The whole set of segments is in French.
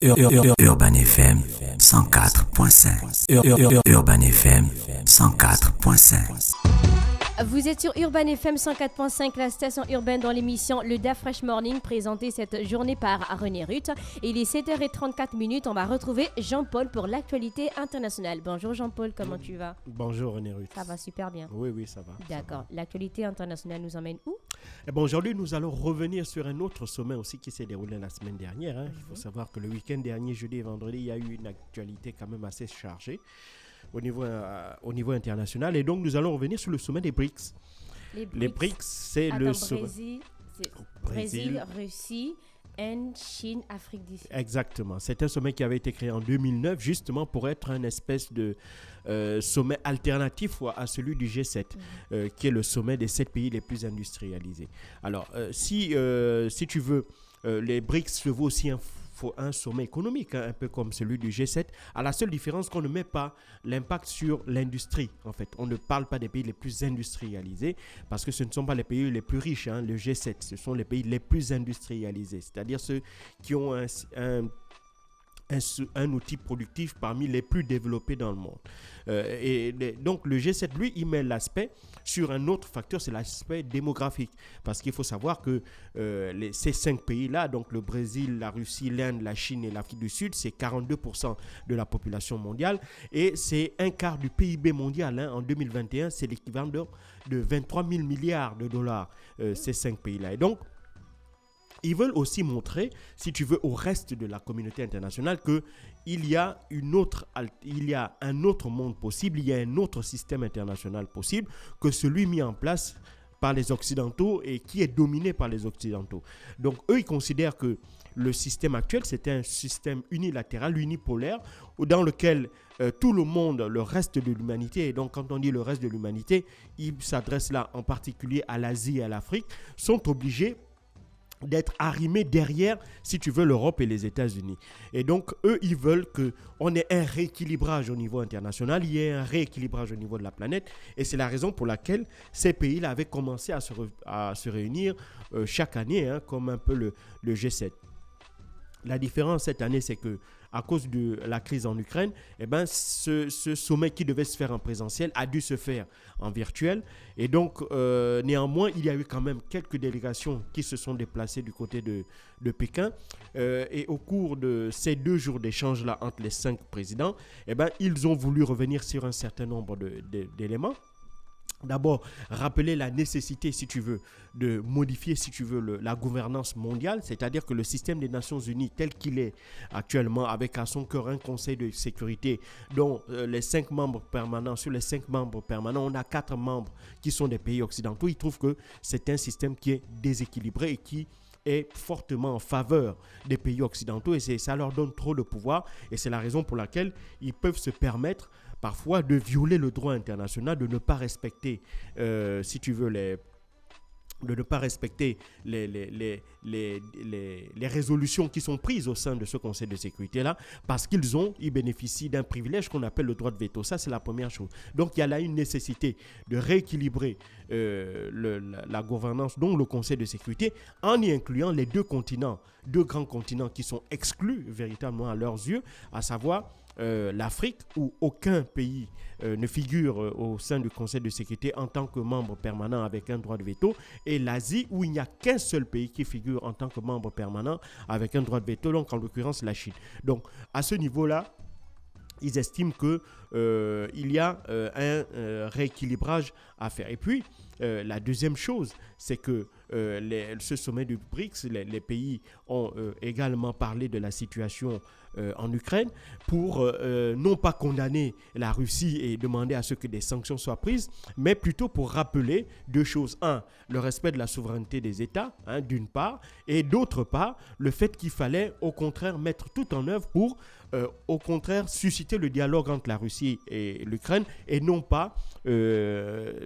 Urban FM 104.5. Urban FM 104.5. Vous êtes sur Urban FM 104.5, la station urbaine dans l'émission Le Da Fresh Morning, présentée cette journée par René Ruth. Il est 7h34. On va retrouver Jean-Paul pour l'actualité internationale. Bonjour Jean-Paul, comment tu vas? Bonjour René Ruth. Ça va super bien. Oui, ça va. D'accord. L'actualité internationale nous emmène où? Aujourd'hui, nous allons revenir sur un autre sommet aussi qui s'est déroulé la semaine dernière. Il faut savoir que le week-end dernier, jeudi et vendredi, il y a eu une actualité quand même assez chargée au niveau international. Et donc, nous allons revenir sur le sommet des BRICS. Les BRICS, c'est le sommet. Brésil, Russie, Inde, Chine, Afrique du Sud. Exactement. C'est un sommet qui avait été créé en 2009 justement pour être une espèce de sommet alternatif à celui du G7, qui est le sommet des 7 pays les plus industrialisés. Alors, si tu veux, les BRICS se vaut aussi un sommet économique, un peu comme celui du G7, à la seule différence qu'on ne met pas l'impact sur l'industrie. En fait, on ne parle pas des pays les plus industrialisés parce que ce ne sont pas les pays les plus riches, le G7, ce sont les pays les plus industrialisés, c'est-à-dire ceux qui ont un outil productif parmi les plus développés dans le monde. Donc le G7, lui, il met l'aspect sur un autre facteur, c'est l'aspect démographique. Parce qu'il faut savoir que ces 5 pays-là, donc le Brésil, la Russie, l'Inde, la Chine et l'Afrique du Sud, c'est 42% de la population mondiale et c'est un quart du PIB mondial. En 2021, c'est l'équivalent de 23 000 milliards de dollars, ces 5 pays-là. Et donc, ils veulent aussi montrer, si tu veux, au reste de la communauté internationale qu'il y a un autre monde possible, il y a un autre système international possible que celui mis en place par les Occidentaux et qui est dominé par les Occidentaux. Donc, eux, ils considèrent que le système actuel, c'est un système unilatéral, unipolaire, dans lequel tout le monde, le reste de l'humanité, et donc quand on dit le reste de l'humanité, ils s'adressent là en particulier à l'Asie et à l'Afrique, sont obligés d'être arrimés derrière, si tu veux, l'Europe et les États-Unis. Et donc, eux, ils veulent qu'on ait un rééquilibrage au niveau international, il y ait un rééquilibrage au niveau de la planète. Et c'est la raison pour laquelle ces pays-là avaient commencé à se réunir chaque année, comme un peu le G7. La différence cette année, c'est que à cause de la crise en Ukraine, ce sommet qui devait se faire en présentiel a dû se faire en virtuel. Et donc, néanmoins, il y a eu quand même quelques délégations qui se sont déplacées du côté de Pékin. Et au cours de ces 2 jours d'échange-là entre les 5 présidents, ils ont voulu revenir sur un certain nombre d'éléments. D'abord, rappeler la nécessité, si tu veux, de modifier, si tu veux, la gouvernance mondiale, c'est-à-dire que le système des Nations Unies tel qu'il est actuellement, avec à son cœur un conseil de sécurité dont les 5 membres permanents, sur les 5 membres permanents, on a 4 membres qui sont des pays occidentaux. Ils trouvent que c'est un système qui est déséquilibré et qui est fortement en faveur des pays occidentaux et ça leur donne trop de pouvoir et c'est la raison pour laquelle ils peuvent se permettre parfois de violer le droit international, de ne pas respecter, si tu veux, de ne pas respecter les résolutions qui sont prises au sein de ce Conseil de sécurité-là, parce qu'ils bénéficient d'un privilège qu'on appelle le droit de veto. Ça, c'est la première chose. Donc, il y a là une nécessité de rééquilibrer la gouvernance, donc le Conseil de sécurité, en y incluant les 2 grands continents qui sont exclus véritablement à leurs yeux, à savoir l'Afrique, où aucun pays ne figure au sein du Conseil de sécurité en tant que membre permanent avec un droit de veto, et l'Asie, où il n'y a qu'un seul pays qui figure en tant que membre permanent avec un droit de veto, donc en l'occurrence la Chine. Donc, à ce niveau-là, ils estiment qu'il y a un rééquilibrage à faire. Et puis, la deuxième chose, c'est que ce sommet du BRICS, les pays ont également parlé de la situation en Ukraine pour non pas condamner la Russie et demander à ce que des sanctions soient prises, mais plutôt pour rappeler 2 choses. 1, le respect de la souveraineté des États, d'une part, et d'autre part, le fait qu'il fallait au contraire mettre tout en œuvre pour au contraire susciter le dialogue entre la Russie et l'Ukraine et non pas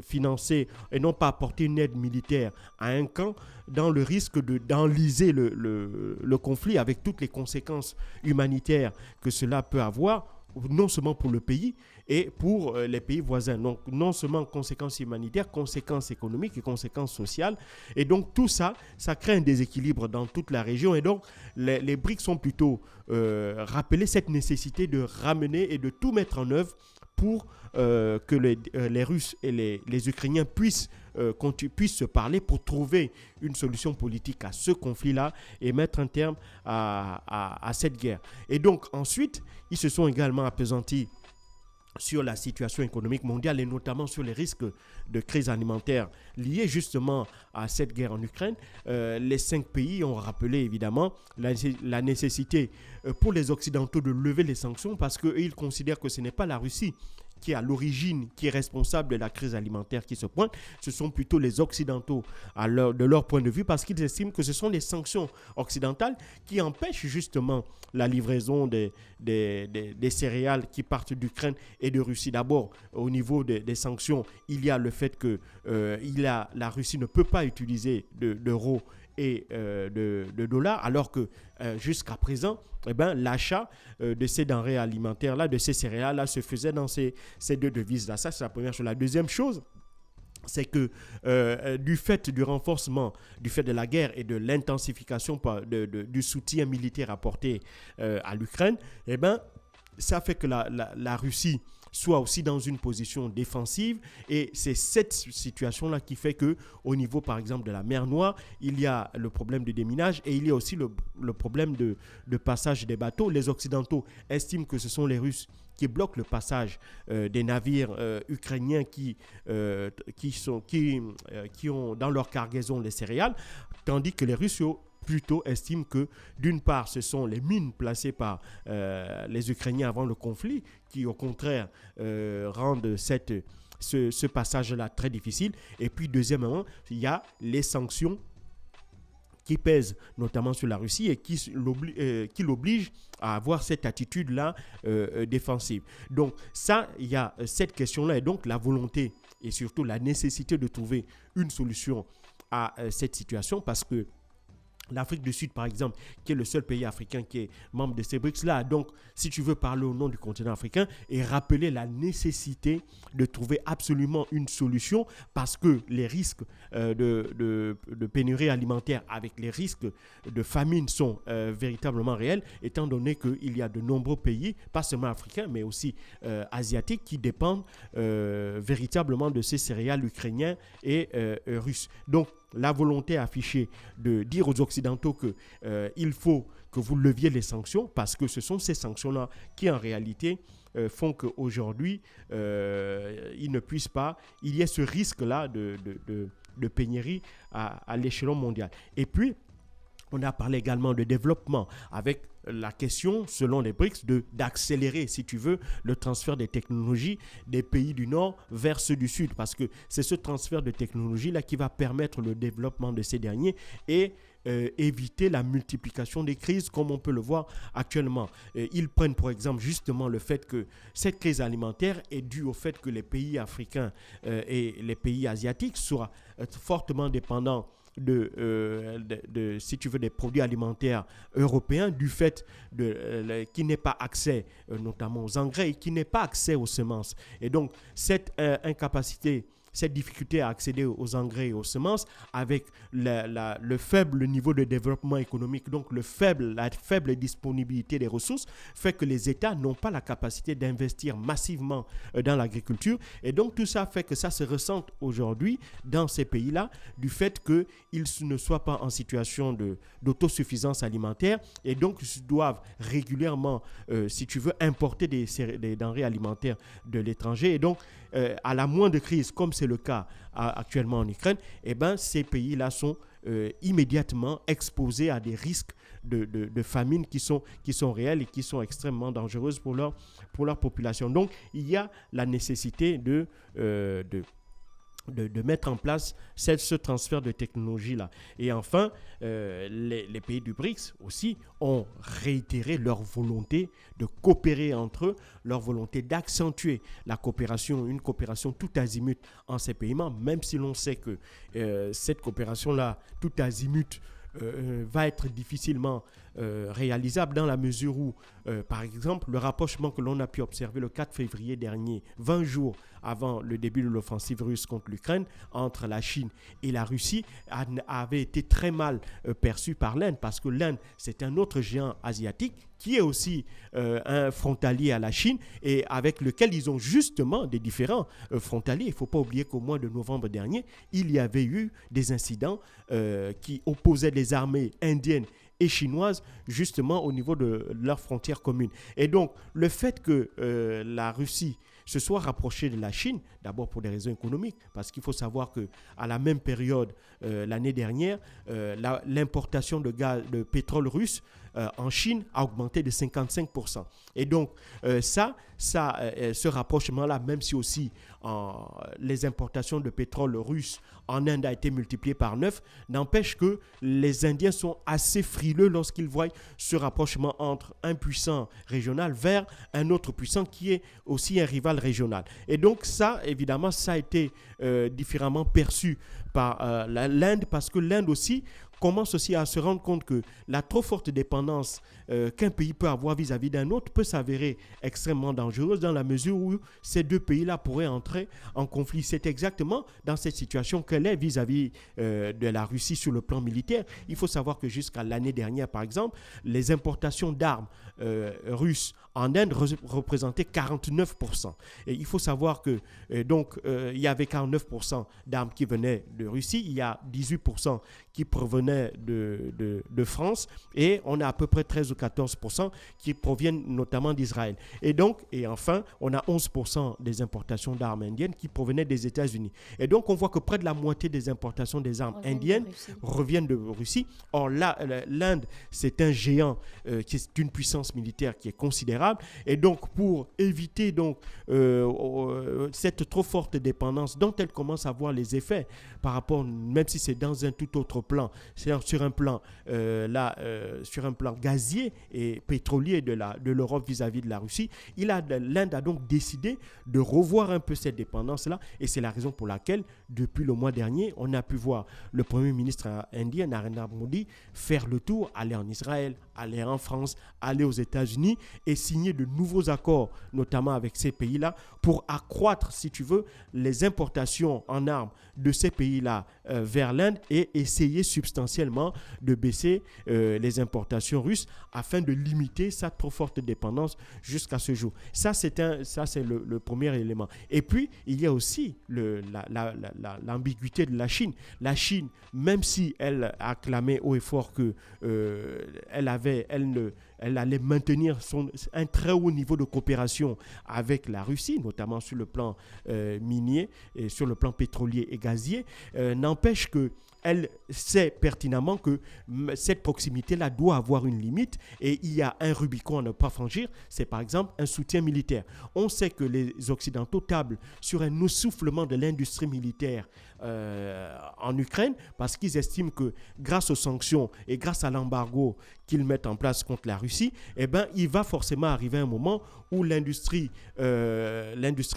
financer et non pas apporter une aide militaire à un camp dans le risque d'enliser le conflit avec toutes les conséquences humanitaires que cela peut avoir non seulement pour le pays et pour les pays voisins. Donc, non seulement conséquences humanitaires, conséquences économiques et conséquences sociales. Et donc, tout ça, ça crée un déséquilibre dans toute la région. Et donc, les BRICS ont plutôt rappelé cette nécessité de ramener et de tout mettre en œuvre pour que les Russes et les Ukrainiens puissent se parler pour trouver une solution politique à ce conflit-là et mettre un terme à cette guerre. Et donc ensuite, ils se sont également appesantis sur la situation économique mondiale et notamment sur les risques de crise alimentaire liés justement à cette guerre en Ukraine. Les 5 pays ont rappelé évidemment la nécessité pour les Occidentaux de lever les sanctions parce qu'ils considèrent que ce n'est pas la Russie qui est à l'origine, qui est responsable de la crise alimentaire qui se pointe, ce sont plutôt les Occidentaux de leur point de vue parce qu'ils estiment que ce sont les sanctions occidentales qui empêchent justement la livraison des céréales qui partent d'Ukraine et de Russie. D'abord, au niveau des sanctions, il y a le fait que la Russie ne peut pas utiliser d'euros et de dollars, alors que jusqu'à présent, l'achat de ces denrées alimentaires-là, de ces céréales-là, se faisait dans ces 2 devises-là. Ça, c'est la première chose. La deuxième chose, c'est que du fait du renforcement, du fait de la guerre et de l'intensification du soutien militaire apporté à l'Ukraine, ça fait que la Russie soit aussi dans une position défensive et c'est cette situation-là qui fait qu'au niveau par exemple de la mer Noire, il y a le problème de déminage et il y a aussi le problème de passage des bateaux. Les Occidentaux estiment que ce sont les Russes qui bloquent le passage des navires ukrainiens qui ont dans leur cargaison les céréales, tandis que les Russes plutôt estiment que, d'une part, ce sont les mines placées par les Ukrainiens avant le conflit qui, au contraire, rendent ce passage-là très difficile. Et puis, deuxièmement, il y a les sanctions qui pèsent notamment sur la Russie et qui l'obligent à avoir cette attitude-là défensive. Donc, ça, il y a cette question-là et donc la volonté et surtout la nécessité de trouver une solution à cette situation parce que l'Afrique du Sud, par exemple, qui est le seul pays africain qui est membre de ces BRICS-là. Donc, si tu veux parler au nom du continent africain et rappeler la nécessité de trouver absolument une solution parce que les risques de pénurie alimentaire avec les risques de famine sont véritablement réels, étant donné qu'il y a de nombreux pays, pas seulement africains, mais aussi asiatiques, qui dépendent véritablement de ces céréales ukrainiens et russes. Donc, la volonté affichée de dire aux Occidentaux qu'il faut que vous leviez les sanctions parce que ce sont ces sanctions-là qui, en réalité, font qu'aujourd'hui, il y ait ce risque-là de pénurie à l'échelon mondial. Et puis, on a parlé également de développement avec la question, selon les BRICS, d'accélérer, si tu veux, le transfert des technologies des pays du Nord vers ceux du Sud, parce que c'est ce transfert de technologies-là qui va permettre le développement de ces derniers et éviter la multiplication des crises comme on peut le voir actuellement. Ils prennent pour exemple justement le fait que cette crise alimentaire est due au fait que les pays africains et les pays asiatiques soient fortement dépendants si tu veux, des produits alimentaires européens du fait qu'il n'ait pas accès notamment aux engrais et qu'il n'ait pas accès aux semences. Et donc, cette incapacité, cette difficulté à accéder aux engrais et aux semences avec le faible niveau de développement économique, donc la faible disponibilité des ressources, fait que les États n'ont pas la capacité d'investir massivement dans l'agriculture. Et donc tout ça fait que ça se ressent aujourd'hui dans ces pays-là du fait qu'ils ne soient pas en situation d'autosuffisance alimentaire et donc ils doivent régulièrement, si tu veux, importer des denrées alimentaires de l'étranger. Et donc, à la moindre crise, comme c'est le cas actuellement en Ukraine, ces pays-là sont immédiatement exposés à des risques de famine qui sont réels et qui sont extrêmement dangereuses pour leur population. Donc, il y a la nécessité de mettre en place ce transfert de technologie-là. Et enfin, les pays du BRICS aussi ont réitéré leur volonté de coopérer entre eux, leur volonté d'accentuer la coopération, une coopération tout azimut en ces pays membres, même si l'on sait que cette coopération-là, tout azimut, va être difficilement réalisable dans la mesure où, par exemple, le rapprochement que l'on a pu observer le 4 février dernier, 20 jours avant le début de l'offensive russe contre l'Ukraine, entre la Chine et la Russie, avait été très mal perçu par l'Inde, parce que l'Inde, c'est un autre géant asiatique qui est aussi un frontalier à la Chine et avec lequel ils ont justement des différents frontaliers. Il ne faut pas oublier qu'au mois de novembre dernier, il y avait eu des incidents qui opposaient les armées indiennes et chinoises justement au niveau de leurs frontières communes. Et donc, le fait que la Russie se soit rapprochée de la Chine, d'abord pour des raisons économiques, parce qu'il faut savoir qu'à la même période, l'année dernière, l'importation de pétrole russe en Chine a augmenté de 55%. Et donc, ce rapprochement-là, même si aussi les importations de pétrole russe en Inde a été multiplié par 9, n'empêche que les Indiens sont assez frileux lorsqu'ils voient ce rapprochement entre un puissant régional vers un autre puissant qui est aussi un rival régional. Et donc ça, évidemment, ça a été différemment perçu par l'Inde, parce que l'Inde aussi commence aussi à se rendre compte que la trop forte dépendance qu'un pays peut avoir vis-à-vis d'un autre peut s'avérer extrêmement dangereuse dans la mesure où ces deux pays-là pourraient entrer en conflit. C'est exactement dans cette situation qu'elle est vis-à-vis de la Russie sur le plan militaire. Il faut savoir que jusqu'à l'année dernière, par exemple, les importations d'armes russes en Inde représentaient 49%. Et il faut savoir que il y avait 49% d'armes qui venaient de Russie, il y a 18% qui provenaient de France, et on a à peu près 13 ou 14% qui proviennent notamment d'Israël. Et enfin, on a 11% des importations d'armes indiennes qui provenaient des États-Unis. Et donc, on voit que près de la moitié des importations des armes indiennes reviennent de Russie. Or, l'Inde, c'est un géant, qui est une puissance militaire qui est considérable. Et donc, pour éviter cette trop forte dépendance dont elle commence à voir les effets par rapport, même si c'est dans un tout autre plan, c'est sur un plan gazier et pétrolier de l'Europe vis-à-vis de la Russie, l'Inde a donc décidé de revoir un peu cette dépendance-là, et c'est la raison pour laquelle, depuis le mois dernier, on a pu voir le Premier ministre indien, Narendra Modi, faire le tour, aller en Israël, aller en France, aller aux États-Unis et signer de nouveaux accords, notamment avec ces pays-là, pour accroître, si tu veux, les importations en armes de ces pays-là vers l'Inde et essayer substantiellement de baisser les importations russes afin de limiter sa trop forte dépendance jusqu'à ce jour. Ça, c'est le premier élément. Et puis, il y a aussi l'ambiguïté de la Chine. La Chine, même si elle a clamé haut et fort que elle allait maintenir un très haut niveau de coopération avec la Russie, notamment sur le plan minier et sur le plan pétrolier et gazier, n'empêche qu'elle sait pertinemment que cette proximité-là doit avoir une limite, et il y a un Rubicon à ne pas franchir, c'est par exemple un soutien militaire. On sait que les Occidentaux tablent sur un essoufflement de l'industrie militaire en Ukraine, parce qu'ils estiment que grâce aux sanctions et grâce à l'embargo qu'ils mettent en place contre la Russie, il va forcément arriver un moment où l'industrie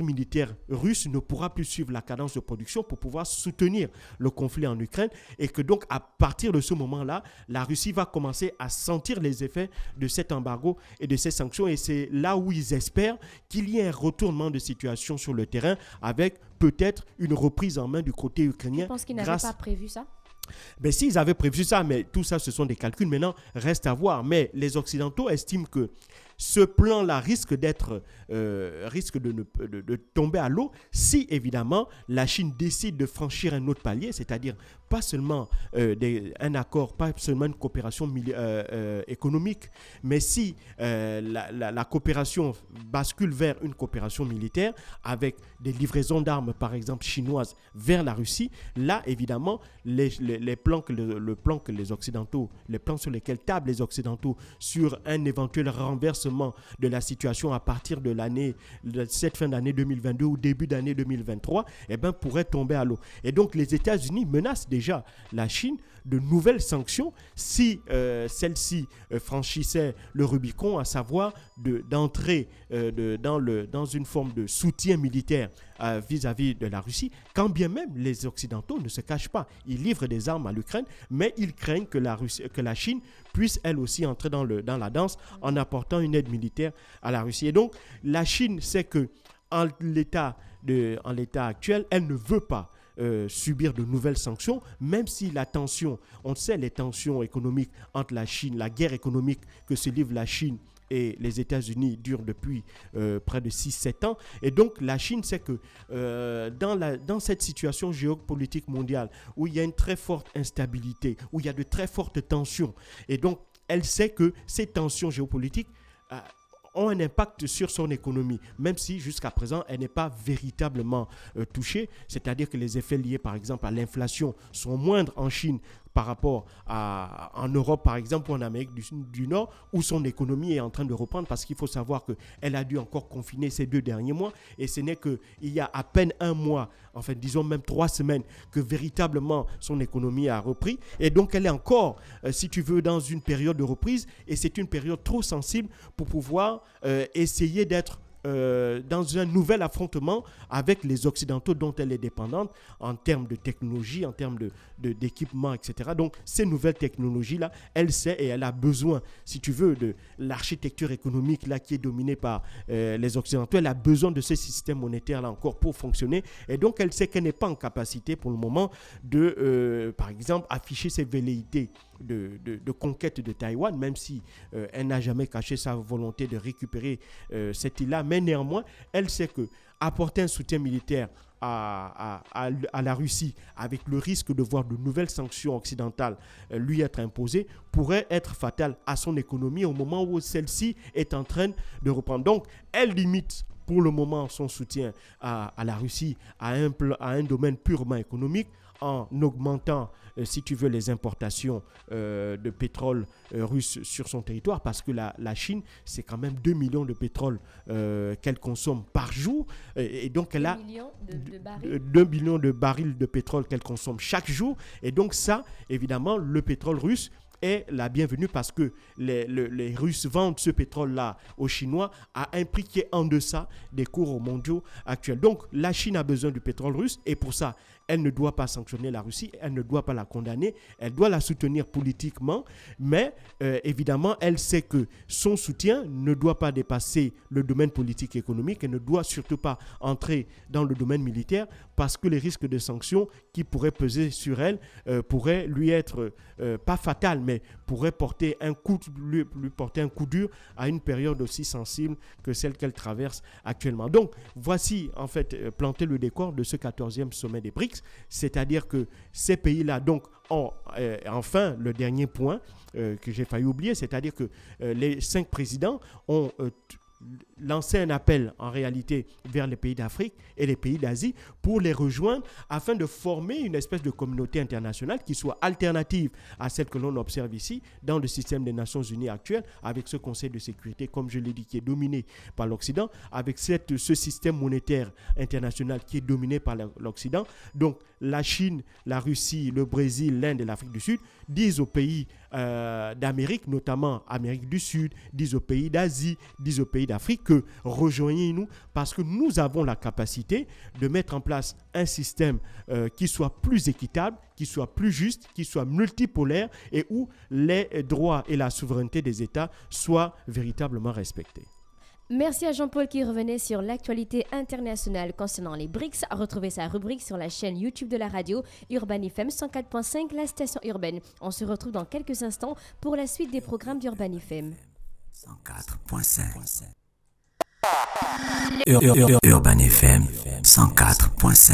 militaire russe ne pourra plus suivre la cadence de production pour pouvoir soutenir le conflit en Ukraine, et que donc à partir de ce moment-là, la Russie va commencer à sentir les effets de cet embargo et de ces sanctions, et c'est là où ils espèrent qu'il y ait un retournement de situation sur le terrain avec peut-être une reprise en main du côté ukrainien. Je pense qu'ils n'avaient pas prévu ça. S'ils avaient prévu ça, mais tout ça, ce sont des calculs. Maintenant, reste à voir. Mais les Occidentaux estiment que ce plan-là risque de tomber à l'eau si, évidemment, la Chine décide de franchir un autre palier, c'est-à-dire pas seulement un accord, pas seulement une coopération économique, mais si la coopération bascule vers une coopération militaire avec des livraisons d'armes, par exemple chinoises, vers la Russie, là, évidemment, les plans sur lesquels tablent les Occidentaux sur un éventuel renversement de la situation à partir de cette fin d'année 2022 ou début d'année 2023, pourrait tomber à l'eau. Et donc, les États-Unis menacent déjà la Chine de nouvelles sanctions si celle-ci franchissait le Rubicon, à savoir d'entrer dans une forme de soutien militaire vis-à-vis de la Russie, quand bien même les Occidentaux ne se cachent pas. Ils livrent des armes à l'Ukraine, mais ils craignent que la Chine puisse elle aussi entrer dans la danse en apportant une aide militaire à la Russie. Et donc, la Chine sait que en l'état actuel, elle ne veut pas subir de nouvelles sanctions, même si la tension, on sait les tensions économiques entre la Chine, la guerre économique que se livre la Chine et les États-Unis dure depuis près de 6-7 ans. Et donc, la Chine sait que dans cette situation géopolitique mondiale où il y a une très forte instabilité, où il y a de très fortes tensions, et donc, elle sait que ces tensions géopolitiques ont un impact sur son économie, même si jusqu'à présent, elle n'est pas véritablement touchée. C'est-à-dire que les effets liés, par exemple, à l'inflation sont moindres en Chine par rapport en Europe, par exemple, ou en Amérique du Nord, où son économie est en train de reprendre, parce qu'il faut savoir qu'elle a dû encore confiner ces 2 derniers mois, et ce n'est qu'il y a à peine 1 mois, enfin disons même 3 semaines, que véritablement son économie a repris, et donc elle est encore, si tu veux, dans une période de reprise, et c'est une période trop sensible pour pouvoir essayer d'être dans un nouvel affrontement avec les Occidentaux dont elle est dépendante en termes de technologie, en termes d'équipement, etc. Donc, ces nouvelles technologies-là, elle sait et elle a besoin, si tu veux, de l'architecture économique là, qui est dominée par les Occidentaux. Elle a besoin de ce système monétaire-là encore pour fonctionner. Et donc, elle sait qu'elle n'est pas en capacité pour le moment de, par exemple, afficher ses velléités de conquête de Taïwan, même si elle n'a jamais caché sa volonté de récupérer cette île-là. Mais néanmoins, elle sait que apporter un soutien militaire à la Russie, avec le risque de voir de nouvelles sanctions occidentales lui être imposées, pourrait être fatal à son économie au moment où celle-ci est en train de reprendre. Donc, elle limite pour le moment son soutien à la Russie à un domaine purement économique, en augmentant, si tu veux, les importations de pétrole russe sur son territoire, parce que la Chine, c'est quand même 2 millions de pétrole qu'elle consomme par jour, et donc elle a 2 millions de barils de pétrole qu'elle consomme chaque jour, et donc ça, évidemment, le pétrole russe est la bienvenue, parce que les Russes vendent ce pétrole-là aux Chinois à un prix qui est en deçà des cours mondiaux actuels. Donc, la Chine a besoin du pétrole russe, et pour ça, elle ne doit pas sanctionner la Russie, elle ne doit pas la condamner, elle doit la soutenir politiquement, mais évidemment, elle sait que son soutien ne doit pas dépasser le domaine politique et économique, et ne doit surtout pas entrer dans le domaine militaire, parce que les risques de sanctions qui pourraient peser sur elle pourraient lui être pas fatal, mais pourraient lui porter un coup dur à une période aussi sensible que celle qu'elle traverse actuellement. Donc, voici en fait planter le décor de ce 14e sommet des BRICS, c'est-à-dire que ces pays-là donc ont enfin le dernier point que j'ai failli oublier, c'est-à-dire que les 5 présidents ont lancer un appel en réalité vers les pays d'Afrique et les pays d'Asie pour les rejoindre afin de former une espèce de communauté internationale qui soit alternative à celle que l'on observe ici dans le système des Nations Unies actuel, avec ce Conseil de sécurité, comme je l'ai dit, qui est dominé par l'Occident, avec ce système monétaire international qui est dominé par l'Occident. Donc la Chine, la Russie, le Brésil, l'Inde et l'Afrique du Sud disent aux pays d'Amérique, notamment Amérique du Sud, disent aux pays d'Asie, disent aux pays d'Afrique que rejoignez-nous, parce que nous avons la capacité de mettre en place un système qui soit plus équitable, qui soit plus juste, qui soit multipolaire et où les droits et la souveraineté des États soient véritablement respectés. Merci à Jean-Paul qui revenait sur l'actualité internationale concernant les BRICS. Retrouvez sa rubrique sur la chaîne YouTube de la radio Urban FM 104.5, la station urbaine. On se retrouve dans quelques instants pour la suite des programmes d'Urban FM. 104.5 Urban FM 104.5